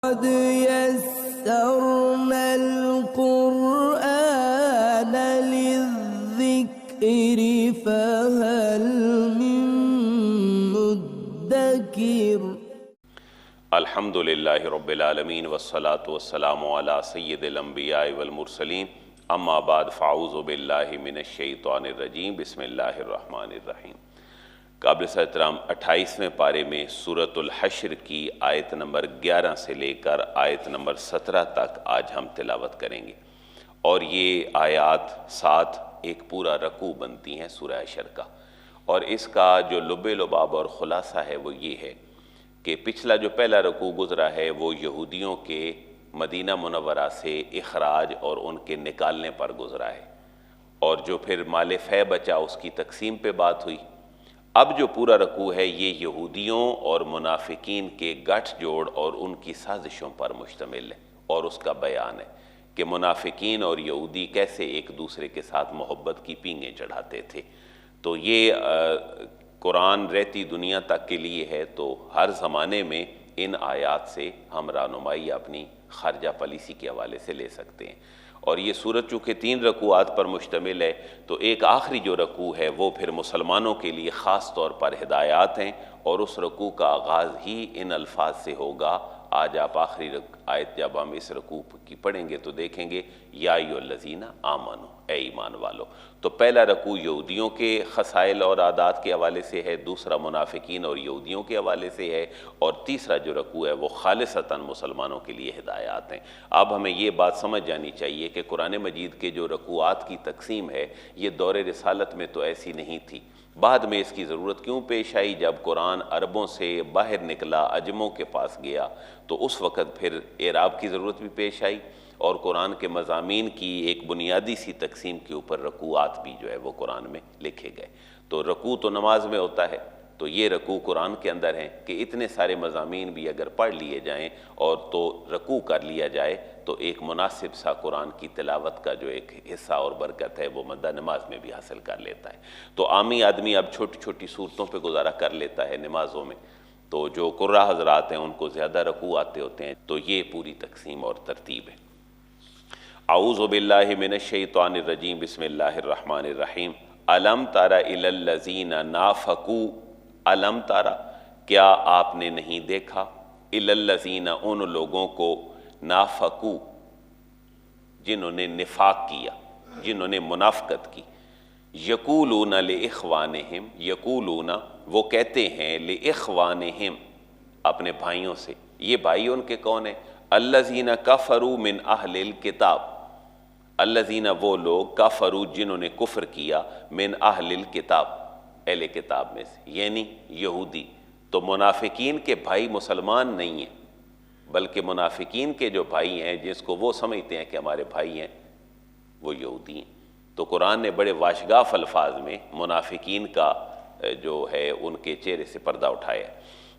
قد يسرنا القرآن للذكر فهل من مدكر۔ الحمد للہ رب العالمین والصلاة والسلام علی سید الانبیاء والمرسلین، اما بعد فاعوذ باللہ من الشیطان الرجیم، بسم اللہ الرحمن الرحیم۔ قابل احترام 28ویں پارے میں سورۃ الحشر کی آیت نمبر 11 سے لے کر آیت نمبر 17 تک آج ہم تلاوت کریں گے، اور یہ آیات ساتھ ایک پورا رکوع بنتی ہیں سورہ حشر کا، اور اس کا جو لب لباب اور خلاصہ ہے وہ یہ ہے کہ پچھلا جو پہلا رکوع گزرا ہے وہ یہودیوں کے مدینہ منورہ سے اخراج اور ان کے نکالنے پر گزرا ہے، اور جو پھر مال فے بچا اس کی تقسیم پہ بات ہوئی۔ اب جو پورا رکوع ہے یہ یہودیوں اور منافقین کے گٹھ جوڑ اور ان کی سازشوں پر مشتمل ہے، اور اس کا بیان ہے کہ منافقین اور یہودی کیسے ایک دوسرے کے ساتھ محبت کی پینگیں چڑھاتے تھے۔ تو یہ قرآن رہتی دنیا تک کے لیے ہے، تو ہر زمانے میں ان آیات سے ہم رہنمائی اپنی خارجہ پالیسی کے حوالے سے لے سکتے ہیں۔ اور یہ سورت چونکہ 3 رکوعات پر مشتمل ہے، تو ایک آخری جو رکوع ہے وہ پھر مسلمانوں کے لیے خاص طور پر ہدایات ہیں، اور اس رکوع کا آغاز ہی ان الفاظ سے ہوگا۔ آج آپ آخری آیت جب ہم اس رکوع کی پڑھیں گے تو دیکھیں گے یا ایھا الذین آمنو، اے ایمان والو۔ تو پہلا رکوع یہودیوں کے خصائل اور عادات کے حوالے سے ہے، دوسرا منافقین اور یہودیوں کے حوالے سے ہے، اور تیسرا جو رکوع ہے وہ خالصتاً مسلمانوں کے لیے ہدایات ہیں۔ اب ہمیں یہ بات سمجھ جانی چاہیے کہ قرآن مجید کے جو رکوعات کی تقسیم ہے یہ دور رسالت میں تو ایسی نہیں تھی، بعد میں اس کی ضرورت کیوں پیش آئی؟ جب قرآن عربوں سے باہر نکلا، عجموں کے پاس گیا، تو اس وقت پھر اعراب کی ضرورت بھی پیش آئی، اور قرآن کے مضامین کی ایک بنیادی سی تقسیم کے اوپر رکوعات بھی جو ہے وہ قرآن میں لکھے گئے۔ تو رکوع تو نماز میں ہوتا ہے، تو یہ رکوع قرآن کے اندر ہیں کہ اتنے سارے مضامین بھی اگر پڑھ لیے جائیں اور تو رکوع کر لیا جائے تو ایک مناسب سا قرآن کی تلاوت کا جو ایک حصہ اور برکت ہے وہ بندہ نماز میں بھی حاصل کر لیتا ہے۔ تو عامی آدمی اب چھوٹی چھوٹی صورتوں پہ گزارا کر لیتا ہے نمازوں میں، تو جو قرہ حضرات ہیں ان کو زیادہ رکوع آتے ہوتے ہیں۔ تو یہ پوری تقسیم اور ترتیب ہے۔ اعوذ باللہ من الشیطان الرجیم، بسم اللہ الرحمن الرحیم۔ الم تر الی الذین نافقوا، الم تر، کیا آپ نے نہیں دیکھا، الی الذین، ان لوگوں کو، نافقوا، جنہوں نے نفاق کیا، جنہوں نے منافقت کی، یقولون لاخوانہم، یقولون، وہ کہتے ہیں، لاخوانہم، اپنے بھائیوں سے۔ یہ بھائی ان کے کون ہیں؟ الذین کفروا من اہل الکتاب، الذین، وہ لوگ، کفروا، جنہوں نے کفر کیا، من اہل الکتاب، اہل کتاب میں سے، یعنی یہودی۔ تو منافقین کے بھائی مسلمان نہیں ہیں، بلکہ منافقین کے جو بھائی ہیں جس کو وہ سمجھتے ہیں کہ ہمارے بھائی ہیں، وہ یہودی ہیں۔ تو قرآن نے بڑے واشگاف الفاظ میں منافقین کا جو ہے ان کے چہرے سے پردہ اٹھایا ہے۔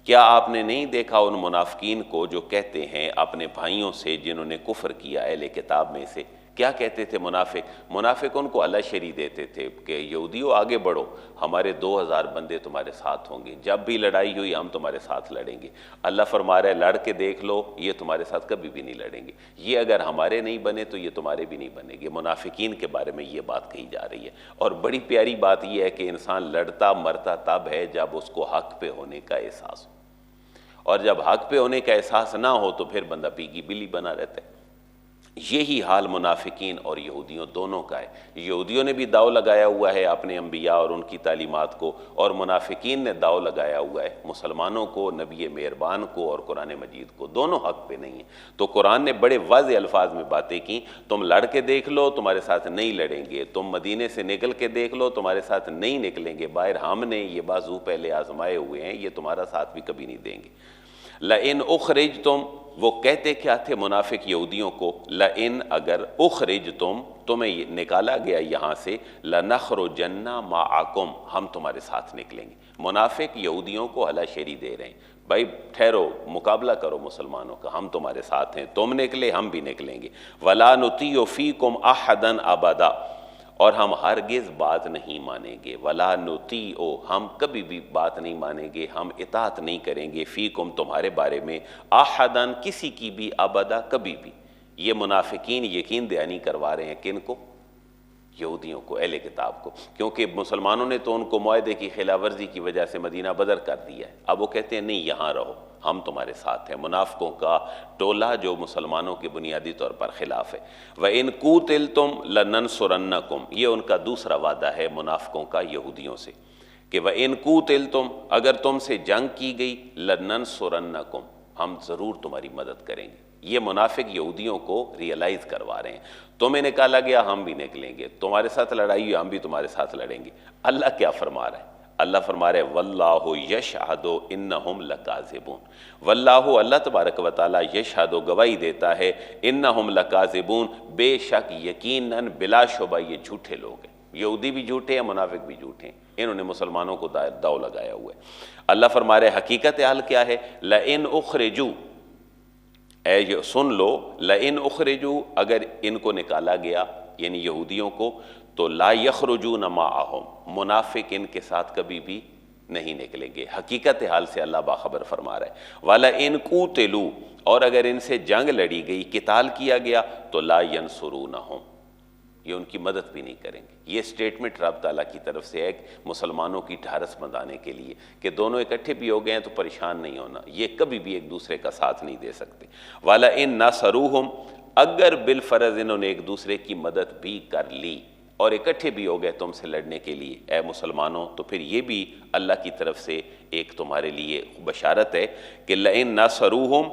کیا آپ نے نہیں دیکھا ان منافقین کو جو کہتے ہیں اپنے بھائیوں سے جنہوں نے کفر کیا اہل کتاب میں سے؟ کیا کہتے تھے منافق ان کو اللہ شری دیتے تھے کہ یہودیوں آگے بڑھو، ہمارے 2000 بندے تمہارے ساتھ ہوں گے، جب بھی لڑائی ہوئی ہم تمہارے ساتھ لڑیں گے۔ اللہ فرما رہا ہے لڑ کے دیکھ لو، یہ تمہارے ساتھ کبھی بھی نہیں لڑیں گے، یہ اگر ہمارے نہیں بنے تو یہ تمہارے بھی نہیں بنے گے۔ منافقین کے بارے میں یہ بات کہی جا رہی ہے، اور بڑی پیاری بات یہ ہے کہ انسان لڑتا مرتا تب ہے جب اس کو حق پہ ہونے کا احساس ہو، اور جب حق پہ ہونے کا احساس نہ ہو تو پھر بندہ پیگی بلی بنا رہتا ہے۔ یہی حال منافقین اور یہودیوں دونوں کا ہے۔ یہودیوں نے بھی داؤ لگایا ہوا ہے اپنے انبیاء اور ان کی تعلیمات کو، اور منافقین نے داؤ لگایا ہوا ہے مسلمانوں کو، نبی مہربان کو اور قرآن مجید کو، دونوں حق پہ نہیں ہیں۔ تو قرآن نے بڑے واضح الفاظ میں باتیں کی، تم لڑ کے دیکھ لو تمہارے ساتھ نہیں لڑیں گے، تم مدینے سے نکل کے دیکھ لو تمہارے ساتھ نہیں نکلیں گے، باہر ہم نے یہ بازو پہلے آزمائے ہوئے ہیں، یہ تمہارا ساتھ بھی کبھی نہیں دیں گے۔ لئن اخرجتم، وہ کہتے کیا تھے منافق یہودیوں کو؟ لئن، اگر، اخرجتم، تمہیں نکالا گیا یہاں سے، لنخرجن معکم، ہم تمہارے ساتھ نکلیں گے۔ منافق یہودیوں کو ہلا شیری دے رہے ہیں، بھائی ٹھہرو، مقابلہ کرو مسلمانوں کا، ہم تمہارے ساتھ ہیں، تم نکلے ہم بھی نکلیں گے۔ ولا نطیع فیکم احدا ابدا، اور ہم ہرگز بات نہیں مانیں گے، ولا نطیع، ہم کبھی بھی بات نہیں مانیں گے، ہم اطاعت نہیں کریں گے، فیکم تمہارے بارے میں، احدن کسی کی بھی، ابدا کبھی بھی۔ یہ منافقین یقین دہانی کروا رہے ہیں کن کو؟ یہودیوں کو، اہل کتاب کو، کیونکہ مسلمانوں نے تو ان کو معاہدے کی خلاف ورزی کی وجہ سے مدینہ بدر کر دیا ہے، اب وہ کہتے ہیں نہیں یہاں رہو، ہم تمہارے ساتھ ہیں۔ منافقوں کا ٹولہ جو مسلمانوں کے بنیادی طور پر خلاف ہے۔ وَإِن قُوتِلْتُمْ لَنَنصُرَنَّكُمْ، یہ ان کا دوسرا وعدہ ہے منافقوں کا یہودیوں سے، کہ وَإِن قُوتِلْتُمْ، اگر تم سے جنگ کی گئی، لَنَنصُرَنَّكُمْ، ہم ضرور تمہاری مدد کریں گے۔ یہ منافق یہودیوں کو ریئلائز کروا رہے ہیں، تمہیں نکالا گیا ہم بھی نکلیں گے، تمہارے ساتھ لڑائی ہوئی ہم بھی تمہارے ساتھ لڑیں گے۔ اللہ کیا فرما رہا ہے؟ اللہ فرما رہے واللہ یشہد انہم لکاذبون، واللہ اللہ تبارک و تعالیٰ یشہد گواہی دیتا ہے، انہم لکاذبون، بے شک یقیناً بلا شبہ یہ جھوٹے لوگ ہیں، یہودی بھی جھوٹے ہیں، منافق بھی جھوٹے ہیں، انہوں نے مسلمانوں کو داؤ لگایا ہوا ہے۔ اللہ فرما رہے حقیقت حال کیا ہے؟ لئن اخرجوا، اے سن لو، لئن اخرجوا، اگر ان کو نکالا گیا یعنی یہودیوں کو، تو لا یخرجون معہم، منافق ان کے ساتھ کبھی بھی نہیں نکلیں گے۔ حقیقت حال سے اللہ باخبر فرما رہا ہے۔ وَلَئِن قُوتِلُوا، اور اگر ان سے جنگ لڑی گئی، قتال کیا گیا، تو لا ینصرونہم، یہ ان کی مدد بھی نہیں کریں گے۔ یہ سٹیٹمنٹ رب تعالیٰ کی طرف سے ہے مسلمانوں کی ڈھارس بندھانے کے لیے کہ دونوں اکٹھے بھی ہو گئے ہیں تو پریشان نہیں ہونا، یہ کبھی بھی ایک دوسرے کا ساتھ نہیں دے سکتے۔ وَلَئِن نَصَرُوهُمْ، اگر بالفرض انہوں نے ایک دوسرے کی مدد بھی کر لی اور اکٹھے بھی ہو گئے تم سے لڑنے کے لیے اے مسلمانوں، تو پھر یہ بھی اللہ کی طرف سے ایک تمہارے لیے بشارت ہے کہ لَئِن نَصَرُوهُمْ،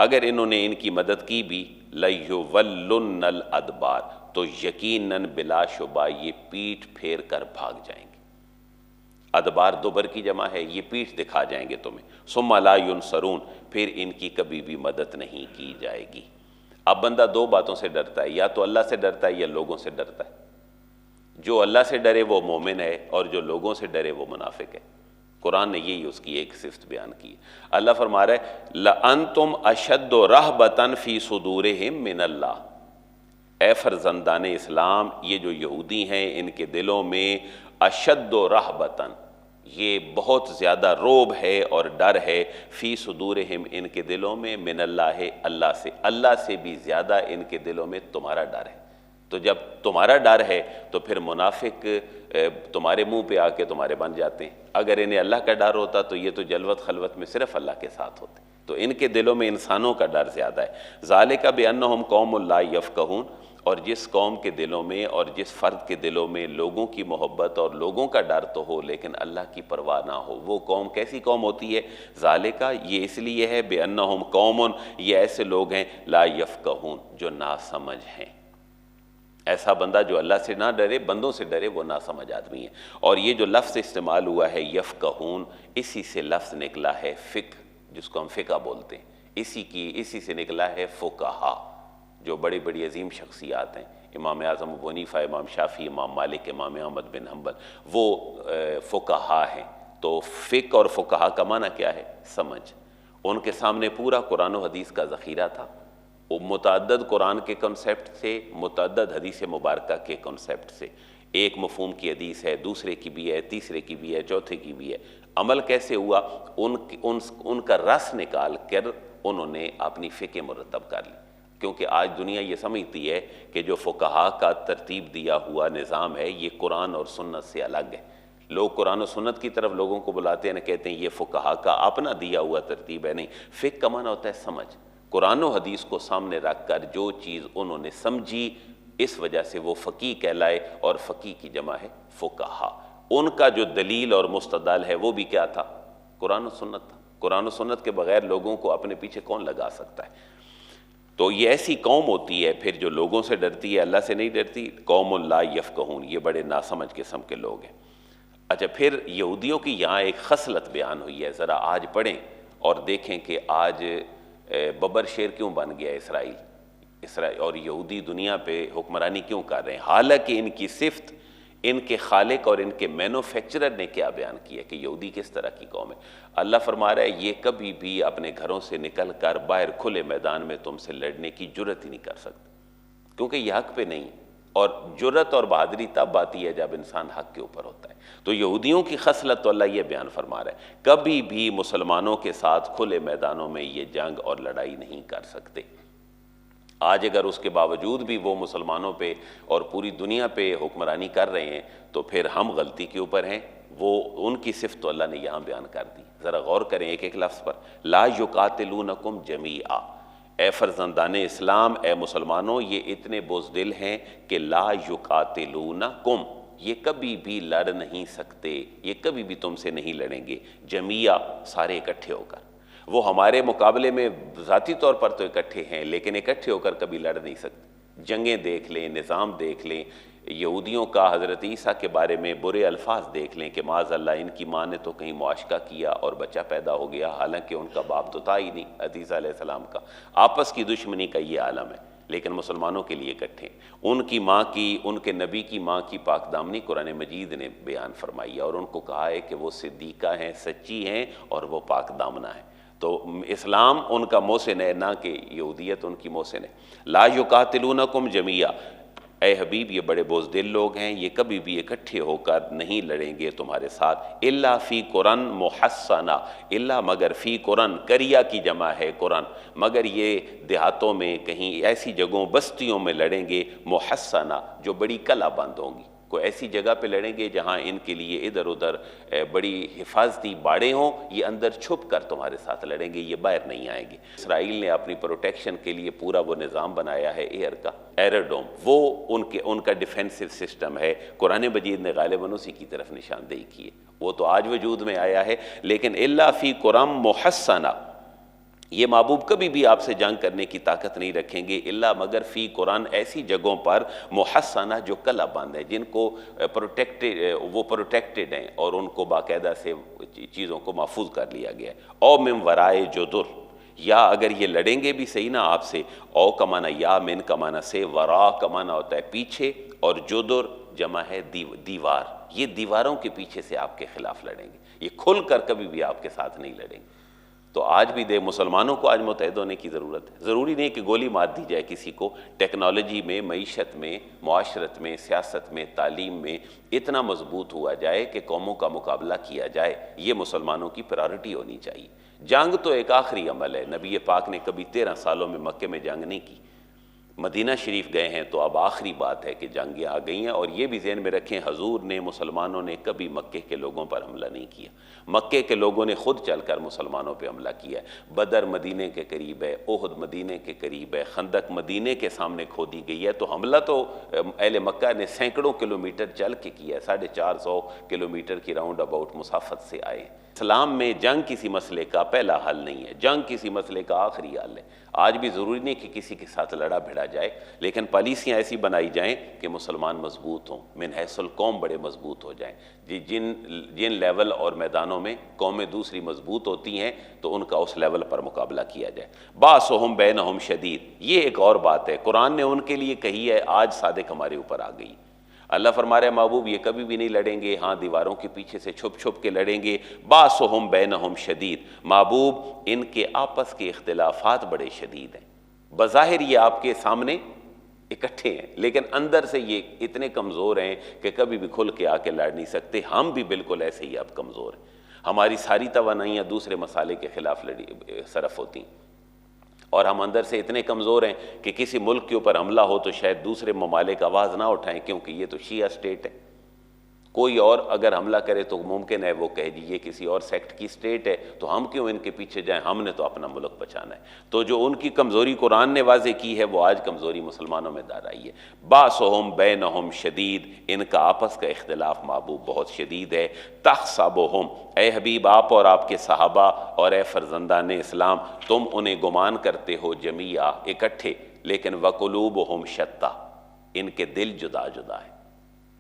اگر انہوں نے ان کی مدد کی بھی، لَيُوَلُّنَّ الْأَدْبَارَ، تو یقیناً بلا شبہ یہ پیٹھ پھیر کر بھاگ جائیں گے۔ ادبار دوبر کی جمع ہے، یہ پیٹھ دکھا جائیں گے تمہیں۔ ثم لا ینصرون، پھر ان کی کبھی بھی مدد نہیں کی جائے گی۔ اب بندہ دو باتوں سے ڈرتا ہے، یا تو اللہ سے ڈرتا ہے یا لوگوں سے ڈرتا ہے۔ جو اللہ سے ڈرے وہ مومن ہے، اور جو لوگوں سے ڈرے وہ منافق ہے۔ قرآن نے یہی اس کی ایک صفت بیان کی۔ اللہ فرما رہا ہے لَأَنْتُمْ أَشَدُّ رَهْبَةً فِي صُدُورِهِمْ مِنَ اللَّهِ، اے فرزندان اسلام، یہ جو یہودی ہیں ان کے دلوں میں اشد رہبتاً، یہ بہت زیادہ روب ہے اور ڈر ہے، فی صدورہم، ان کے دلوں میں، من اللہ، اللہ سے، اللہ سے بھی زیادہ ان کے دلوں میں تمہارا ڈر ہے۔ تو جب تمہارا ڈر ہے تو پھر منافق تمہارے منہ پہ آ کے تمہارے بن جاتے ہیں۔ اگر انہیں اللہ کا ڈر ہوتا تو یہ تو جلوت خلوت میں صرف اللہ کے ساتھ ہوتے، تو ان کے دلوں میں انسانوں کا ڈر زیادہ ہے۔ ذالک بأنہم قوم لا یفقہون، اور جس قوم کے دلوں میں اور جس فرد کے دلوں میں لوگوں کی محبت اور لوگوں کا ڈر تو ہو لیکن اللہ کی پرواہ نہ ہو، وہ قوم کیسی قوم ہوتی ہے؟ ذالکہ، یہ اس لیے ہے، بأنہم قوم، یہ ایسے لوگ ہیں، لا یفقہون، جو ناسمجھ ہیں۔ ایسا بندہ جو اللہ سے نہ ڈرے، بندوں سے ڈرے، وہ ناسمجھ آدمی ہے۔ اور یہ جو لفظ استعمال ہوا ہے یفقہون، اسی سے لفظ نکلا ہے فقہ، جس کو ہم فقہ بولتے ہیں، اسی سے نکلا ہے فقہا، جو بڑی بڑی عظیم شخصیات ہیں، امام اعظم ابو حنیفہ، امام شافعی، امام مالک، امام احمد بن حنبل، وہ فقہا ہیں۔ تو فقہ اور فقہا کا معنی کیا ہے؟ سمجھ۔ ان کے سامنے پورا قرآن و حدیث کا ذخیرہ تھا، وہ متعدد قرآن کے کنسیپٹ سے، متعدد حدیث مبارکہ کے کنسیپٹ سے، ایک مفہوم کی حدیث ہے، دوسرے کی بھی ہے، تیسرے کی بھی ہے، چوتھے کی بھی ہے۔ عمل کیسے ہوا؟ ان کا رس نکال کر انہوں نے اپنی فقہ مرتب کر لی، کیونکہ آج دنیا یہ سمجھتی ہے کہ جو فقہا کا ترتیب دیا ہوا نظام ہے یہ قرآن اور سنت سے الگ ہے۔ لوگ قرآن و سنت کی طرف لوگوں کو بلاتے ہیں، کہتے ہیں یہ فقہا کا اپنا دیا ہوا ترتیب ہے۔ نہیں، فقہ کا معنی ہوتا ہے سمجھ۔ قرآن و حدیث کو سامنے رکھ کر جو چیز انہوں نے سمجھی، اس وجہ سے وہ فقیہ کہلائے، اور فقیہ کی جمع ہے فقہا۔ ان کا جو دلیل اور مستدل ہے وہ بھی کیا تھا؟ قرآن و سنت تھا۔ قرآن و سنت کے بغیر لوگوں کو اپنے پیچھے کون لگا سکتا ہے؟ تو یہ ایسی قوم ہوتی ہے پھر جو لوگوں سے ڈرتی ہے، اللہ سے نہیں ڈرتی، قوم لا یفقہون، یہ بڑے ناسمجھ قسم کے لوگ ہیں۔ اچھا، پھر یہودیوں کی یہاں ایک خصلت بیان ہوئی ہے، ذرا آج پڑھیں اور دیکھیں کہ آج ببر شیر کیوں بن گیا اسرائیل اور یہودی دنیا پہ حکمرانی کیوں کر رہے ہیں، حالانکہ ان کی صفت ان کے خالق اور ان کے مینوفیکچرر نے کیا بیان کیا کہ یہودی کس طرح کی قوم ہے۔ اللہ فرما رہا ہے یہ کبھی بھی اپنے گھروں سے نکل کر باہر کھلے میدان میں تم سے لڑنے کی جرت ہی نہیں کر سکتے، کیونکہ یہ حق پہ نہیں، اور جرت اور بہادری تب آتی ہے جب انسان حق کے اوپر ہوتا ہے۔ تو یہودیوں کی خصلت تو اللہ یہ بیان فرما رہا ہے، کبھی بھی مسلمانوں کے ساتھ کھلے میدانوں میں یہ جنگ اور لڑائی نہیں کر سکتے۔ آج اگر اس کے باوجود بھی وہ مسلمانوں پہ اور پوری دنیا پہ حکمرانی کر رہے ہیں تو پھر ہم غلطی کے اوپر ہیں۔ وہ ان کی صفت تو اللہ نے یہاں بیان کر دی، ذرا غور کریں ایک ایک لفظ پر۔ لا یقاتلونکم جمیعا، اے فرزندان اسلام، اے مسلمانوں، یہ اتنے بزدل ہیں کہ لا یقاتلونکم، یہ کبھی بھی لڑ نہیں سکتے، یہ کبھی بھی تم سے نہیں لڑیں گے، جمیعا، سارے اکٹھے ہو کر۔ وہ ہمارے مقابلے میں ذاتی طور پر تو اکٹھے ہیں لیکن اکٹھے ہو کر کبھی لڑ نہیں سکتے۔ جنگیں دیکھ لیں، نظام دیکھ لیں، یہودیوں کا حضرت عیسیٰ کے بارے میں برے الفاظ دیکھ لیں کہ معاذ اللہ ان کی ماں نے تو کہیں معاشقہ کیا اور بچہ پیدا ہو گیا، حالانکہ ان کا باپ تو تھا ہی نہیں، عیسیٰ علیہ السلام کا۔ آپس کی دشمنی کا یہ عالم ہے، لیکن مسلمانوں کے لیے اکٹھے ہیں۔ ان کی ماں کی، ان کے نبی کی ماں کی پاک دامنی قرآن مجید نے بیان فرمائی ہے اور ان کو کہا ہے کہ وہ صدیقہ ہیں، سچی ہیں اور وہ پاک دامنہ ہیں۔ تو اسلام ان کا محسن ہے، نہ کہ یہودیت ان کی محسن ہے۔ لا یقاتلونکم جمیعا، اے حبیب یہ بڑے بزدل لوگ ہیں، یہ کبھی بھی اکٹھے ہو کر نہیں لڑیں گے تمہارے ساتھ۔ الا فی قرن محصنہ، الا مگر فی قرن، قریہ کی جمع ہے قرن، مگر یہ دیہاتوں میں کہیں ایسی جگہوں بستیوں میں لڑیں گے، محصنہ جو بڑی کلا بند ہوں گی، کوئی ایسی جگہ پہ لڑیں گے جہاں ان کے لیے ادھر ادھر بڑی حفاظتی باڑیں ہوں، یہ اندر چھپ کر تمہارے ساتھ لڑیں گے، یہ باہر نہیں آئیں گے۔ اسرائیل نے اپنی پروٹیکشن کے لیے پورا وہ نظام بنایا ہے ایئر کا، ایئرڈوم، وہ ان کا ڈیفینسو سسٹم ہے۔ قرآن مجید نے غالباً اسی کی طرف نشاندہی کی ہے، وہ تو آج وجود میں آیا ہے، لیکن الا فی قرم محصنہ، یہ محبوب کبھی بھی آپ سے جنگ کرنے کی طاقت نہیں رکھیں گے، الا مگر فی قرآن، ایسی جگہوں پر محصنہ جو کلا بند ہیں، جن کو وہ پروٹیکٹڈ ہیں اور ان کو باقاعدہ سے چیزوں کو محفوظ کر لیا گیا ہے۔ او من ورائے جدر، یا اگر یہ لڑیں گے بھی صحیح نا آپ سے، او کا معنی یا، من کا معنی سے، ورا کا معنی ہوتا ہے پیچھے، اور جدر جمع ہے دیوار، یہ دیواروں کے پیچھے سے آپ کے خلاف لڑیں گے، یہ کھل کر کبھی بھی آپ کے ساتھ نہیں لڑیں گے۔ تو آج بھی مسلمانوں کو آج متحد ہونے کی ضرورت ہے۔ ضروری نہیں کہ گولی مار دی جائے کسی کو، ٹیکنالوجی میں، معیشت میں، معاشرت میں، سیاست میں، تعلیم میں اتنا مضبوط ہوا جائے کہ قوموں کا مقابلہ کیا جائے، یہ مسلمانوں کی پرائرٹی ہونی چاہیے۔ جنگ تو ایک آخری عمل ہے، نبی پاک نے کبھی 13 سالوں میں مکے میں جنگ نہیں کی، مدینہ شریف گئے ہیں تو اب آخری بات ہے کہ جنگیں آ گئی ہیں۔ اور یہ بھی ذہن میں رکھیں، حضور نے، مسلمانوں نے کبھی مکے کے لوگوں پر حملہ نہیں کیا، مکے کے لوگوں نے خود چل کر مسلمانوں پہ حملہ کیا ہے۔ بدر مدینے کے قریب ہے، احد مدینے کے قریب ہے، خندق مدینے کے سامنے کھودی گئی ہے، تو حملہ تو اہل مکہ نے سینکڑوں کلومیٹر چل کے کیا ہے، 450 کلومیٹر کی راؤنڈ اباؤٹ مسافت سے آئے۔ اسلام میں جنگ کسی مسئلے کا پہلا حل نہیں ہے، جنگ کسی مسئلے کا آخری حل ہے۔ آج بھی ضروری نہیں کہ کسی کے ساتھ لڑا بھیڑا جائے، لیکن پالیسیاں ایسی بنائی جائیں کہ مسلمان مضبوط ہوں، من حیث القوم بڑے مضبوط ہو جائیں۔ جن لیول اور میدانوں میں قومیں دوسری مضبوط ہوتی ہیں تو ان کا اس لیول پر مقابلہ کیا جائے۔ باسہم بینہم شدید، یہ ایک اور بات ہے، قرآن نے ان کے لیے کہی ہے، آج صادق ہمارے اوپر آ گئی۔ اللہ فرما رہے ہیں محبوب یہ کبھی بھی نہیں لڑیں گے، ہاں دیواروں کے پیچھے سے چھپ چھپ کے لڑیں گے۔ باسہم بینہم شدید، محبوب ان کے آپس کے اختلافات بڑے شدید ہیں، بظاہر یہ آپ کے سامنے اکٹھے ہیں لیکن اندر سے یہ اتنے کمزور ہیں کہ کبھی بھی کھل کے آ کے لڑ نہیں سکتے۔ ہم بھی بالکل ایسے ہی اب کمزور ہیں، ہماری ساری توانائیاں دوسرے مسالے کے خلاف صرف ہوتی ہیں، اور ہم اندر سے اتنے کمزور ہیں کہ کسی ملک کے اوپر حملہ ہو تو شاید دوسرے ممالک آواز نہ اٹھائیں، کیونکہ یہ تو شیعہ سٹیٹ ہے۔ کوئی اور اگر حملہ کرے تو ممکن ہے وہ کہے جی یہ کسی اور سیکٹ کی سٹیٹ ہے تو ہم کیوں ان کے پیچھے جائیں، ہم نے تو اپنا ملک بچانا ہے۔ تو جو ان کی کمزوری قرآن نے واضح کی ہے وہ آج کمزوری مسلمانوں میں دار آئی ہے۔ باسہم بینہم شدید، ان کا آپس کا اختلاف محبوب بہت شدید ہے۔ تحسبہم، اے حبیب آپ اور آپ کے صحابہ اور اے فرزندان اسلام تم انہیں گمان کرتے ہو جمیعا اکٹھے، لیکن وقلوبہم شتیٰ، ان کے دل جدا جدا ہیں۔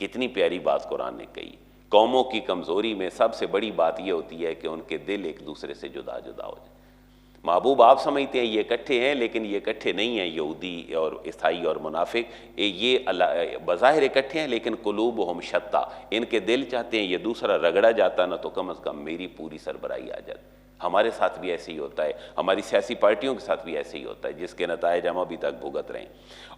کتنی پیاری بات قرآن نے کہی۔ قوموں کی کمزوری میں سب سے بڑی بات یہ ہوتی ہے کہ ان کے دل ایک دوسرے سے جدا جدا ہو جائے۔ محبوب آپ سمجھتے ہیں یہ اکٹھے ہیں لیکن یہ اکٹھے نہیں ہیں، یہودی اور عیسائی اور منافق یہ بظاہر اکٹھے ہیں لیکن قلوبہم شتیٰ، ان کے دل چاہتے ہیں یہ دوسرا رگڑا جاتا نہ تو کم از کم میری پوری سربراہی آ جاتی، ہمارے ساتھ بھی ایسے ہی ہوتا ہے، ہماری سیاسی پارٹیوں کے ساتھ بھی ایسے ہی ہوتا ہے، جس کے نتائج ہم ابھی تک بھگت رہے ہیں۔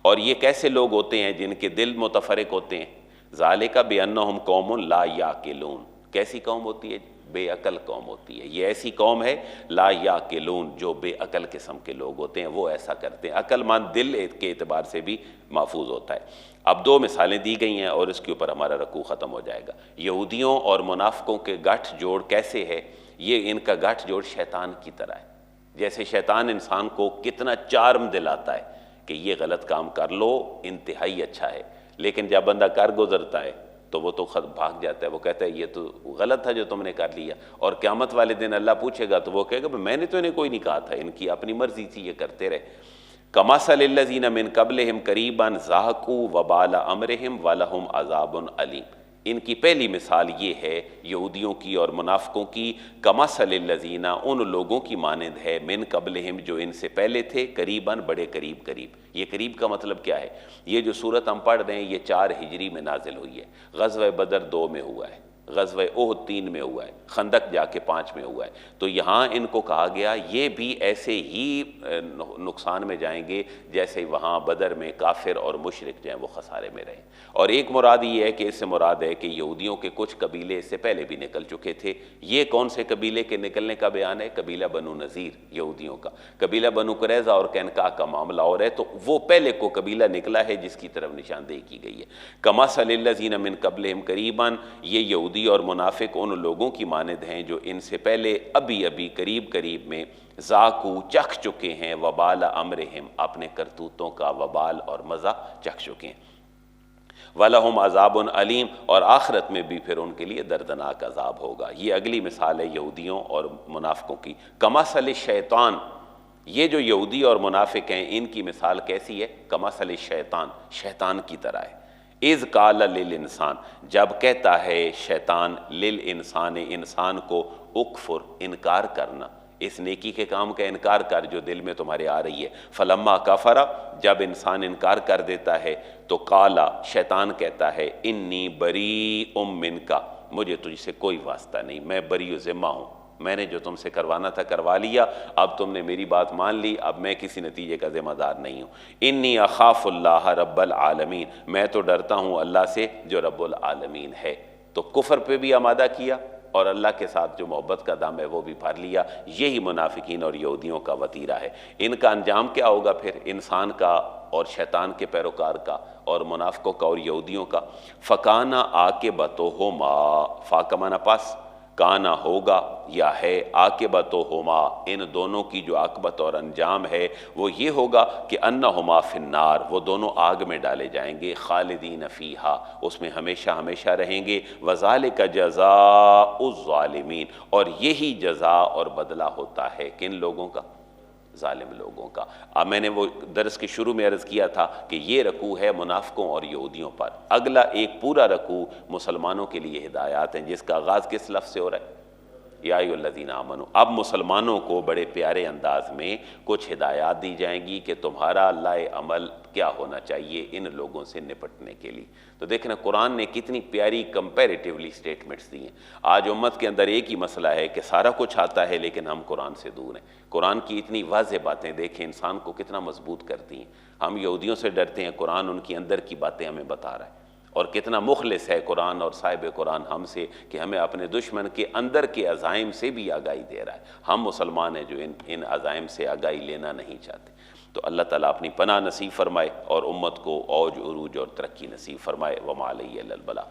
اور یہ کیسے لوگ ہوتے ہیں جن کے دل متفرق ہوتے ہیں؟ ذالک بانہم قوم لا یعقلون، کیسی قوم ہوتی ہے؟ بے عقل قوم ہوتی ہے۔ یہ ایسی قوم ہے لا یعقلون، جو بے عقل قسم کے لوگ ہوتے ہیں، وہ ایسا کرتے ہیں۔ عقل مند دل کے اعتبار سے بھی محفوظ ہوتا ہے۔ اب دو مثالیں دی گئی ہیں اور اس کے اوپر ہمارا رکوع ختم ہو جائے گا۔ یہودیوں اور منافقوں کے گٹھ جوڑ کیسے ہے؟ یہ ان کا گٹھ جوڑ شیطان کی طرح ہے۔ جیسے شیطان انسان کو کتنا چارم دلاتا ہے کہ یہ غلط کام کر لو، انتہائی اچھا ہے، لیکن جب بندہ کر گزرتا ہے تو وہ تو خود بھاگ جاتا ہے، وہ کہتا ہے یہ تو غلط تھا جو تم نے کر لیا، اور قیامت والے دن اللہ پوچھے گا تو وہ کہے گا میں نے تو انہیں کوئی نہیں کہا تھا، ان کی اپنی مرضی تھی، یہ کرتے رہے۔ کمثل الذین من قبلہم قریبا ذاقوا وبال امرہم ولہم عذاب علیم۔ ان کی پہلی مثال یہ ہے یہودیوں کی اور منافقوں کی، کمثل الذین، ان لوگوں کی مانند ہے، من قبلہم، جو ان سے پہلے تھے، قریباً، بڑے قریب قریب۔ یہ قریب کا مطلب کیا ہے؟ یہ جو صورت ہم پڑھ رہے ہیں یہ 4 ہجری میں نازل ہوئی ہے، غزوہ بدر 2 میں ہوا ہے، غزوہ احد 3 میں ہوا ہے، خندق جا کے 5 میں ہوا ہے۔ تو یہاں ان کو کہا گیا یہ بھی ایسے ہی نقصان میں جائیں گے جیسے وہاں بدر میں کافر اور مشرک جو ہیں وہ خسارے میں رہے۔ اور ایک مراد یہ ہے کہ اس سے مراد ہے کہ یہودیوں کے کچھ قبیلے اس سے پہلے بھی نکل چکے تھے۔ یہ کون سے قبیلے کے نکلنے کا بیان ہے؟ قبیلہ بنو نذیر یہودیوں کا۔ قبیلہ بنو قریظہ اور قینقاع کا معاملہ اور ہے، تو وہ پہلے کو قبیلہ نکلا ہے جس کی طرف نشاندہی کی گئی ہے۔ کمثل الذین من قبلہم قریباً، یہ یہودی اور منافق ان لوگوں کی مانند ہیں جو ان سے پہلے ابھی قریب قریب میں ذاقوا، چکھ چکے ہیں، وبال امرہم، اپنے کرتوتوں کا وبال اور مزہ چکھ چکے ہیں۔ وَلَهُمْ عَذَابٌ علیم، اور آخرت میں بھی پھر ان کے لیے دردناک عذاب ہوگا۔ یہ اگلی مثال ہے یہودیوں اور منافقوں کی۔ کمثل الشیطان، یہ جو یہودی اور منافق ہیں ان کی مثال کیسی ہے؟ کمثل الشیطان، شیطان کی طرح ہے۔ اذ قال للانسان، جب کہتا ہے شیطان، للانسان، انسان کو، اکفر، انکار کرنا، اس نیکی کے کام کا انکار کر جو دل میں تمہارے آ رہی ہے۔ فلما کفر، جب انسان انکار کر دیتا ہے تو قالا، شیطان کہتا ہے، انی بریء منک، مجھے تجھ سے کوئی واسطہ نہیں، میں بری و ذمہ ہوں، میں نے جو تم سے کروانا تھا کروا لیا، اب تم نے میری بات مان لی، اب میں کسی نتیجے کا ذمہ دار نہیں ہوں۔ انی اخاف اللہ رب العالمین، میں تو ڈرتا ہوں اللہ سے جو رب العالمین ہے۔ تو کفر پہ بھی آمادہ کیا اور اللہ کے ساتھ جو محبت کا دم ہے وہ بھی بھر لیا۔ یہی منافقین اور یہودیوں کا وتیرہ ہے۔ ان کا انجام کیا ہوگا پھر؟ انسان کا اور شیطان کے پیروکار کا اور منافقوں کا اور یہودیوں کا، فَكَانَ عَاقِبَتُهُمَا، فا کا معنی پس، کانا ہوگا یا ہے، عاقبتہما، ان دونوں کی جو عاقبت اور انجام ہے وہ یہ ہوگا کہ انہما فی النار، وہ دونوں آگ میں ڈالے جائیں گے، خالدین فیہا، اس میں ہمیشہ ہمیشہ رہیں گے، وذالک جزاء الظالمین، اور یہی جزا اور بدلہ ہوتا ہے کن لوگوں کا؟ ظالم لوگوں کا۔ اب میں نے وہ درس کے شروع میں عرض کیا تھا کہ یہ رکوع ہے منافقوں اور یہودیوں پر، اگلا ایک پورا رکوع مسلمانوں کے لیے ہدایات ہیں، جس کا آغاز کس لفظ سے ہو رہا ہے؟ یا ایھا الذین آمنوا۔ اب مسلمانوں کو بڑے پیارے انداز میں کچھ ہدایات دی جائیں گی کہ تمہارا لائے عمل کیا ہونا چاہیے ان لوگوں سے نپٹنے کے لیے۔ تو دیکھنا قرآن نے کتنی پیاری کمپیریٹیولی سٹیٹمنٹس دی ہیں۔ آج امت کے اندر ایک ہی مسئلہ ہے کہ سارا کچھ آتا ہے لیکن ہم قرآن سے دور ہیں۔ قرآن کی اتنی واضح باتیں دیکھیں انسان کو کتنا مضبوط کرتی ہیں۔ ہم یہودیوں سے ڈرتے ہیں، قرآن ان کی اندر کی باتیں ہمیں بتا رہا ہے، اور کتنا مخلص ہے قرآن اور صاحب قرآن ہم سے کہ ہمیں اپنے دشمن کے اندر کے عزائم سے بھی آگاہی دے رہا ہے۔ ہم مسلمان ہیں جو ان عزائم سے آگاہی لینا نہیں چاہتے۔ تو اللہ تعالیٰ اپنی پناہ نصیب فرمائے اور امت کو اوج عروج اور ترقی نصیب فرمائے۔ وما علیہ الا البلاغ۔